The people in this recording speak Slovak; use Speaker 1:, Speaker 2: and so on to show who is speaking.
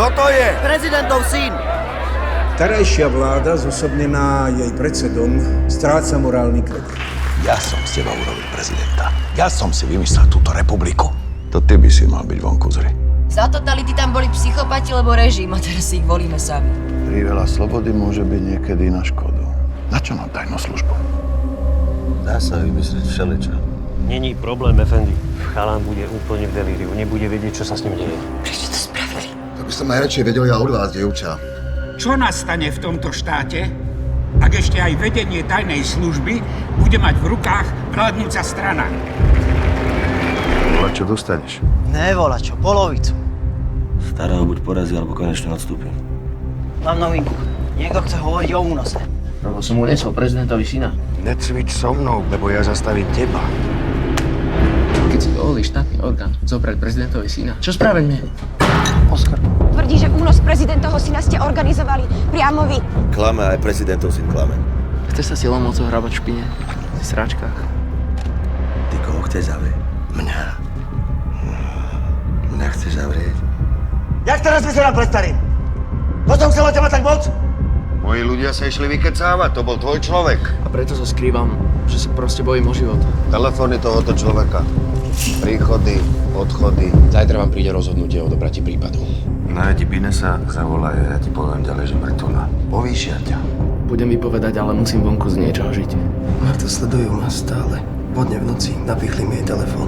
Speaker 1: Kto to je?
Speaker 2: Prezidentov syn.
Speaker 3: Terajšia vláda, zosobnená jej predsedom, stráca morálny kredit.
Speaker 1: Ja som z teba urobil prezidenta. Ja som si vymyslel túto republiku. To ty by si mal byť vonku z hry.
Speaker 4: Za totality tam boli psychopati, lebo režim, a teraz si ich volíme sami.
Speaker 5: Priveľa slobody môže byť niekedy na škodu. Na čo nám tajnú službu?
Speaker 1: Dá sa vymyslieť všeličo.
Speaker 6: Není problém, Efendi. Chalán bude úplne v delíriu. Nebude vedieť, čo sa s ním deje.
Speaker 4: Prečo to spravili?
Speaker 5: To by som najradšej vedel ja od vás, dievča.
Speaker 7: Čo nastane v tomto štáte, ak ešte aj vedenie tajnej služby bude mať v rukách vládnúca strana?
Speaker 5: Bola, čo dostaneš?
Speaker 2: Nevola čo, polovicu.
Speaker 1: Starého buď porazí, alebo konečne odstúpim.
Speaker 2: Mám novinku. Niekto chce hovoriť o únose.
Speaker 8: Lebo som mu nesol prezidentovi syna.
Speaker 5: Necvič so mnou, lebo ja zastavím teba.
Speaker 8: Keď si dovolí štátny orgán zobrať prezidentovi syna, čo spravíme?
Speaker 2: Oskar.
Speaker 9: Tvrdí, že únos prezidentovho syna ste organizovali priamo vy.
Speaker 1: Klame, aj prezidentov syn klame.
Speaker 8: Chce sa silou mocou hrabať v špine, v sračkách.
Speaker 1: Ty koho chceš zavrieť? Mňa. Mňa chceš zavrieť?
Speaker 2: Jak teraz vyzerám pred starým? Potom chcel teba tak moc?
Speaker 5: Moji ľudia sa išli vykecávať, to bol tvoj človek.
Speaker 8: A preto sa skrývam, že sa proste bojím o život.
Speaker 5: Telefóny tohoto človeka. Príchody, odchody.
Speaker 10: Zajtra vám príde rozhodnutie o odobrati prípadu.
Speaker 1: Nájdi Binesa, zavolaj, ja ti poviem ďalej, že mŕtvola. Povýšia ťa.
Speaker 8: Budem vypovedať, ale musím vonku z niečoho žiť.
Speaker 3: Marta, sledujú ma stále. Vodne v noci napichli mi jej telefón.